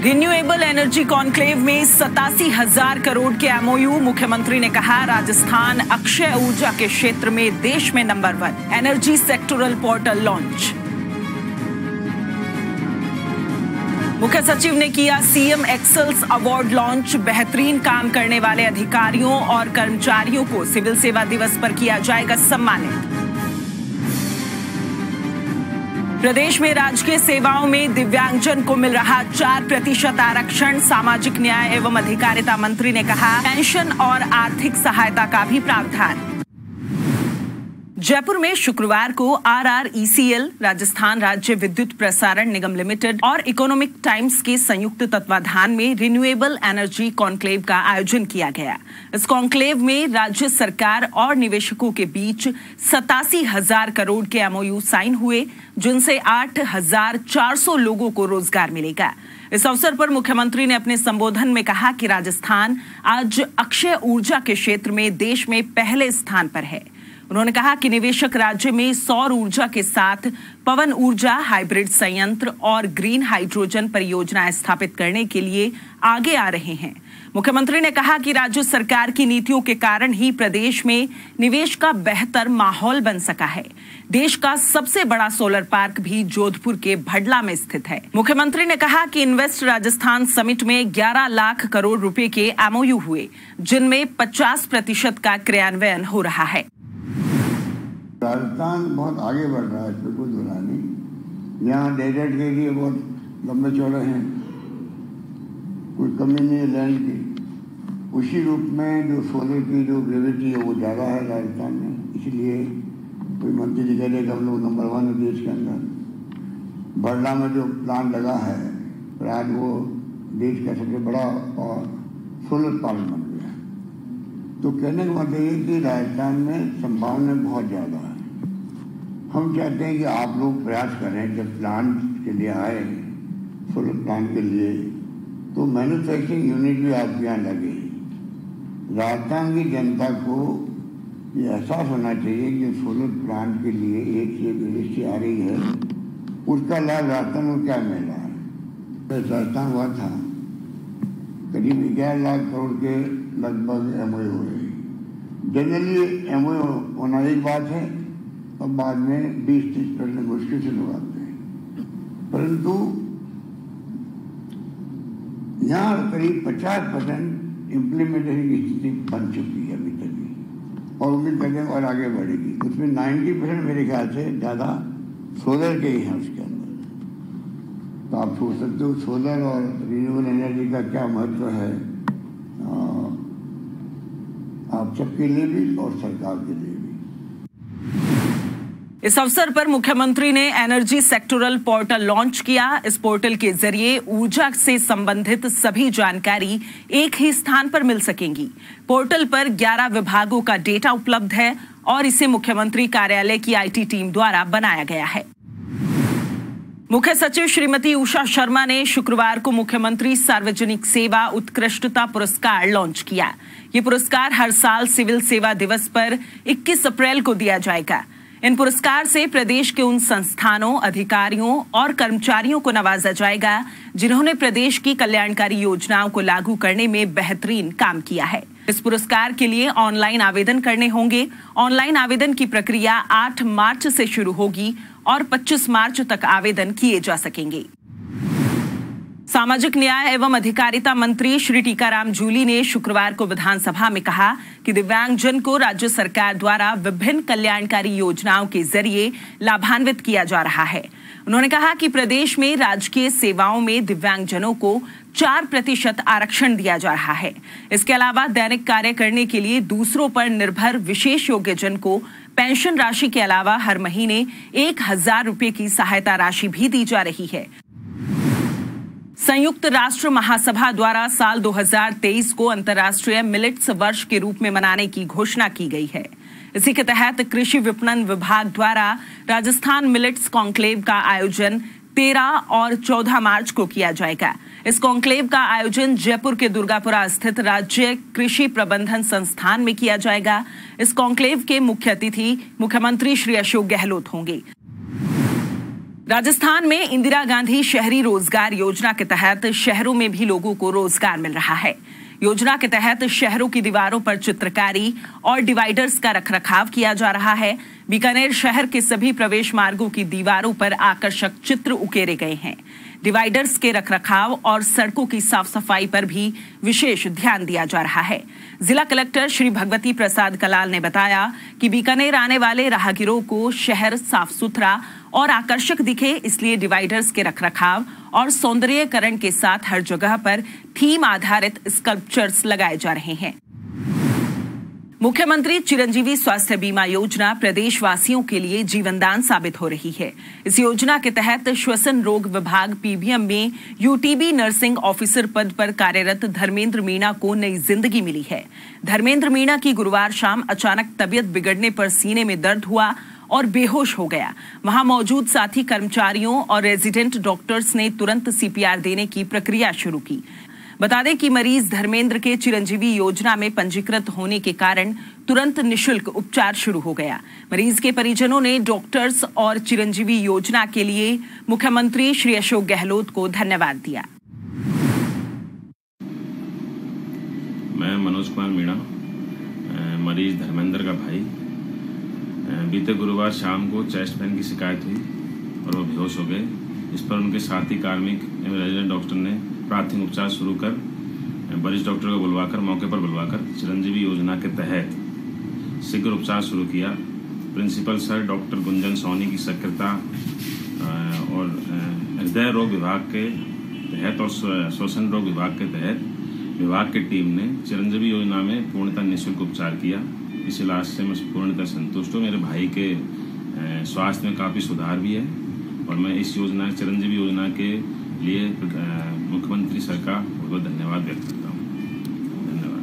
Renewable energy conclave में 87,000 करोड़ के MOU. मुख्यमंत्री ने कहा राजस्थान अक्षय ऊर्जा के क्षेत्र में देश में number 1। Energy sectoral portal launch. मुख्य सचिव ने किया सीएम एक्सेल्स अवार्ड लॉन्च। बेहतरीन काम करने वाले अधिकारियों और कर्मचारियों को सिविल सेवा दिवस पर किया जाएगा सम्मानित। प्रदेश में राजकीय सेवाओं में दिव्यांगजन को मिल रहा 4% आरक्षण। सामाजिक न्याय एवं अधिकारिता मंत्री ने कहा पेंशन और आर्थिक सहायता का भी प्रावधान। जयपुर में शुक्रवार को RRECL, राजस्थान राज्य विद्युत प्रसारण निगम लिमिटेड और इकोनॉमिक टाइम्स के संयुक्त तत्वाधान में रिन्यूएबल एनर्जी कॉन्क्लेव का आयोजन किया गया। इस कॉन्क्लेव में राज्य सरकार और निवेशकों के बीच 87,000 करोड़ के एमओयू साइन हुए, जिनसे 8,400 लोगों को रोजगार मिलेगा। इस अवसर पर मुख्यमंत्री ने अपने संबोधन में कहा कि राजस्थान आज अक्षय ऊर्जा के क्षेत्र में देश में पहले स्थान पर है। उन्होंने कहा कि निवेशक राज्य में सौर ऊर्जा के साथ पवन ऊर्जा, हाइब्रिड संयंत्र और ग्रीन हाइड्रोजन परियोजनाएं स्थापित करने के लिए आगे आ रहे हैं। मुख्यमंत्री ने कहा कि राज्य सरकार की नीतियों के कारण ही प्रदेश में निवेश का बेहतर माहौल बन सका है। देश का सबसे बड़ा सोलर पार्क भी जोधपुर के भडला में स्थित है। मुख्यमंत्री ने कहा कि इन्वेस्ट राजस्थान समिट में 11 लाख करोड़ रुपए के एमओयू हुए, जिनमें 50% का क्रियान्वयन हो रहा है। राजस्थान बहुत आगे बढ़ रहा है, इसमें कोई बुरा नहीं। यहाँ डेजर्ट के लिए बहुत लंबे चौड़े हैं, कोई कमी नहीं है लैंड की। उसी रूप में जो सोलर की जो ग्रेविटी है वो ज़्यादा है राजस्थान में, इसलिए कोई मंत्री जी कह रहे कि हम लोग नंबर 1 है देश के अंदर। बरला में जो प्लांट लगा है, आज वो देश का सबसे बड़ा और सोलर प्लांट बन गया। तो कहने का मतलब ये कि राजस्थान में संभावना बहुत ज़्यादा है। हम चाहते हैं कि आप लोग प्रयास करें, जब प्लांट के लिए आए, सोलर प्लांट के लिए, तो मैन्युफैक्चरिंग यूनिट भी आपके यहाँ लगे। राजस्थान की जनता को ये एहसास होना चाहिए कि सोलर प्लांट के लिए एक से यूनिवर्सिटी आ रही है, उसका लाभ राजस्थान को क्या मिल रहा है। तो राजस्थान हुआ था करीब 11 लाख करोड़ के लगभग एमओयू हो रही। जनरली एमओयू होना एक बात है, और बाद में 20-30% मुश्किल से लोग आते हैं, परंतु यहाँ करीब 50% इम्प्लीमेंटेशन की स्थिति बन चुकी है अभी तक भी, और उम्मीद करते हैं और आगे बढ़ेगी। उसमें 90% मेरे ख्याल से ज़्यादा सोलर के ही हैं उसके अंदर। तो आप सोच सकते हो सोलर और रिन्यूएबल एनर्जी का क्या महत्व है, आप सबके लिए भी और सरकार के लिए भी। इस अवसर पर मुख्यमंत्री ने एनर्जी सेक्टोरल पोर्टल लॉन्च किया। इस पोर्टल के जरिए ऊर्जा से संबंधित सभी जानकारी एक ही स्थान पर मिल सकेंगी। पोर्टल पर 11 विभागों का डेटा उपलब्ध है और इसे मुख्यमंत्री कार्यालय की IT टीम द्वारा बनाया गया है। मुख्य सचिव श्रीमती उषा शर्मा ने शुक्रवार को मुख्यमंत्री सार्वजनिक सेवा उत्कृष्टता पुरस्कार लॉन्च किया। ये पुरस्कार हर साल सिविल सेवा दिवस पर 21 अप्रैल को दिया जाएगा। इन पुरस्कार से प्रदेश के उन संस्थानों, अधिकारियों और कर्मचारियों को नवाजा जाएगा जिन्होंने प्रदेश की कल्याणकारी योजनाओं को लागू करने में बेहतरीन काम किया है। इस पुरस्कार के लिए ऑनलाइन आवेदन करने होंगे। ऑनलाइन आवेदन की प्रक्रिया 8 मार्च से शुरू होगी और 25 मार्च तक आवेदन किए जा सकेंगे। सामाजिक न्याय एवं अधिकारिता मंत्री श्री टीकाराम जूली ने शुक्रवार को विधानसभा में कहा कि दिव्यांगजन को राज्य सरकार द्वारा विभिन्न कल्याणकारी योजनाओं के जरिए लाभान्वित किया जा रहा है। उन्होंने कहा कि प्रदेश में राजकीय सेवाओं में दिव्यांगजनों को 4% आरक्षण दिया जा रहा है। इसके अलावा दैनिक कार्य करने के लिए दूसरों पर निर्भर विशेष योग्यजन को पेंशन राशि के अलावा हर महीने 1,000 रुपए की सहायता राशि भी दी जा रही है। संयुक्त राष्ट्र महासभा द्वारा साल 2023 को अंतर्राष्ट्रीय मिलेट्स वर्ष के रूप में मनाने की घोषणा की गई है। इसी के तहत कृषि विपणन विभाग द्वारा राजस्थान मिलेट्स कॉन्क्लेव का आयोजन 13 और 14 मार्च को किया जाएगा। इस कॉन्क्लेव का आयोजन जयपुर के दुर्गापुरा स्थित राज्य कृषि प्रबंधन संस्थान में किया जाएगा। इस कॉन्क्लेव के मुख्य अतिथि मुख्यमंत्री श्री अशोक गहलोत होंगे। राजस्थान में इंदिरा गांधी शहरी रोजगार योजना के तहत शहरों में भी लोगों को रोजगार मिल रहा है। योजना के तहत शहरों की दीवारों पर चित्रकारी और डिवाइडर्स का रखरखाव किया जा रहा है। बीकानेर शहर के सभी प्रवेश मार्गों की दीवारों पर आकर्षक चित्र उकेरे गए हैं। डिवाइडर्स के रखरखाव और सड़कों की साफ सफाई पर भी विशेष ध्यान दिया जा रहा है। जिला कलेक्टर श्री भगवती प्रसाद कलाल ने बताया कि बीकानेर आने वाले राहगीरों को शहर साफ सुथरा और आकर्षक दिखे, इसलिए डिवाइडर्स के रखरखाव और सौंदर्यीकरण के साथ हर जगह पर थीम आधारित स्कल्पचर्स लगाए जा रहे हैं। मुख्यमंत्री चिरंजीवी स्वास्थ्य बीमा योजना प्रदेशवासियों के लिए जीवनदान साबित हो रही है। इस योजना के तहत श्वसन रोग विभाग पीबीएम में यूटीबी नर्सिंग ऑफिसर पद पर कार्यरत धर्मेंद्र मीणा को नई जिंदगी मिली है। धर्मेंद्र मीणा की गुरुवार शाम अचानक तबीयत बिगड़ने पर सीने में दर्द हुआ और बेहोश हो गया। वहां मौजूद साथी कर्मचारियों और रेजिडेंट डॉक्टर्स ने तुरंत सीपीआर देने की प्रक्रिया शुरू की। बता दें कि मरीज धर्मेंद्र के चिरंजीवी योजना में पंजीकृत होने के कारण तुरंत निशुल्क उपचार शुरू हो गया। मरीज के परिजनों ने डॉक्टर्स और चिरंजीवी योजना के लिए मुख्यमंत्री श्री अशोक गहलोत को धन्यवाद दिया। मैं मनोज कुमार मीणा, मरीज धर्मेंद्र का भाई। बीते गुरुवार शाम को चेस्ट पेन की शिकायत हुई और वो बेहोश हो गए। इस पर उनके साथी कार्मिक एवं रेजिडेंट डॉक्टर ने प्राथमिक उपचार शुरू कर वरिष्ठ डॉक्टर को मौके पर बुलवाकर चिरंजीवी योजना के तहत शीघ्र उपचार शुरू किया। Principal sir doctor Gunjan Soni की सक्रियता और हृदय रोग विभाग के तहत और श्वसन रोग विभाग के तहत विभाग की टीम ने चिरंजीवी योजना में पूर्णतः निःशुल्क उपचार किया। इस इलाज से मैं पूर्णतः संतुष्ट हूँ। मेरे भाई के स्वास्थ्य में काफ़ी सुधार भी है और मैं इस योजना चिरंजीवी योजना के लिए मुख्यमंत्री सर का बहुत धन्यवाद व्यक्त करता हूँ। धन्यवाद।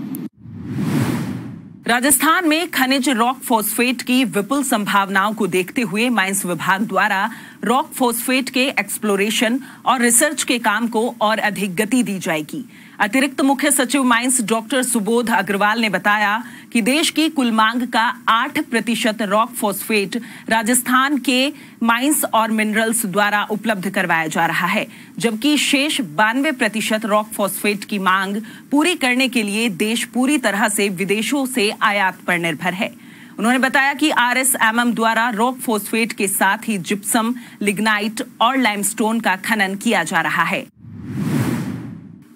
राजस्थान में खनिज रॉक फॉस्फेट की विपुल संभावनाओं को देखते हुए माइंस विभाग द्वारा रॉक फॉस्फेट के एक्सप्लोरेशन और रिसर्च के काम को और अधिक गति दी जाएगी। अतिरिक्त मुख्य सचिव माइंस डॉक्टर सुबोध अग्रवाल ने बताया कि देश की कुल मांग का 8% रॉक फॉस्फेट राजस्थान के माइंस और मिनरल्स द्वारा उपलब्ध करवाया जा रहा है, जबकि शेष 92% रॉक फॉस्फेट की मांग पूरी करने के लिए देश पूरी तरह से विदेशों से आयात पर निर्भर है। उन्होंने बताया कि RSMM द्वारा रॉक फॉस्फेट के साथ ही जिप्सम, लिग्नाइट और लाइमस्टोन का खनन किया जा रहा है।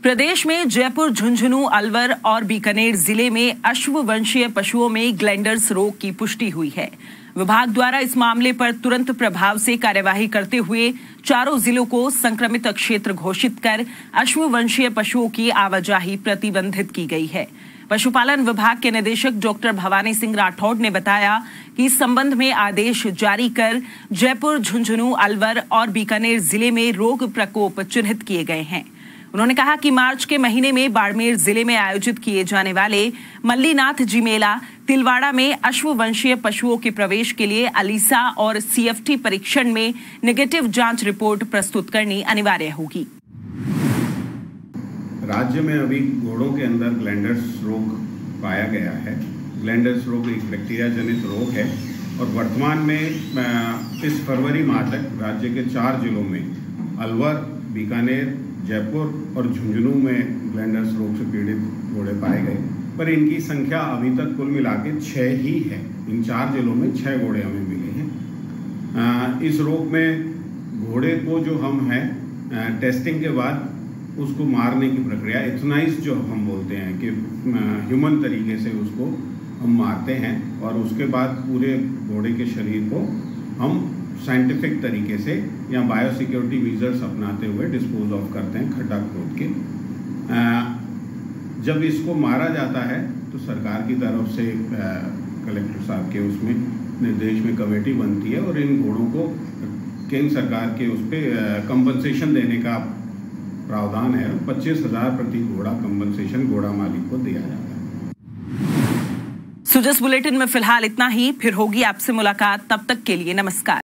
प्रदेश में जयपुर, झुंझुनू, अलवर और बीकानेर जिले में अश्ववंशीय पशुओं में ग्लैंडर्स रोग की पुष्टि हुई है। विभाग द्वारा इस मामले पर तुरंत प्रभाव से कार्यवाही करते हुए चारों जिलों को संक्रमित क्षेत्र घोषित कर अश्ववंशीय पशुओं की आवाजाही प्रतिबंधित की गई है। पशुपालन विभाग के निदेशक डॉक्टर भवानी सिंह राठौड़ ने बताया कि इस संबंध में आदेश जारी कर जयपुर, झुंझुनू, अलवर और बीकानेर जिले में रोग प्रकोप चिन्हित किए गए हैं। उन्होंने कहा कि मार्च के महीने में बाड़मेर जिले में आयोजित किए जाने वाले मल्लीनाथ जी मेला तिलवाड़ा में अश्ववंशीय पशुओं के प्रवेश के लिए अलीसा और CFT परीक्षण में नेगेटिव जांच रिपोर्ट प्रस्तुत करनी अनिवार्य होगी। राज्य में अभी घोड़ों के अंदर ग्लैंडर्स रोग पाया गया है। ग्लैंडर्स रोग एक बैक्टीरिया जनित रोग है और वर्तमान में इस फरवरी माह तक राज्य के 4 जिलों में अलवर, बीकानेर, जयपुर और झुंझुनू में ग्लैंडर्स रोग से पीड़ित घोड़े पाए गए, पर इनकी संख्या अभी तक कुल मिला के 6 ही है। इन 4 जिलों में 6 घोड़े हमें मिले हैं। इस रोग में घोड़े को जो हम हैं टेस्टिंग के बाद उसको मारने की प्रक्रिया, एथनाइज जो हम बोलते हैं कि ह्यूमन तरीके से उसको हम मारते हैं और उसके बाद पूरे घोड़े के शरीर को हम साइंटिफिक तरीके से या बायोसिक्योरिटी मेजर्स अपनाते हुए डिस्पोज ऑफ करते हैं खड्डा खोद के। जब इसको मारा जाता है तो सरकार की तरफ से कलेक्टर साहब के उसमें निर्देश में कमेटी बनती है और इन घोड़ों को केंद्र सरकार के उस पर कंपनसेशन देने का प्रावधान है। 25,000 प्रति घोड़ा कंपनसेशन घोड़ा मालिक को दिया जाता है। सुजस बुलेटिन में फिलहाल इतना ही, फिर होगी आपसे मुलाकात। तब तक के लिए नमस्कार।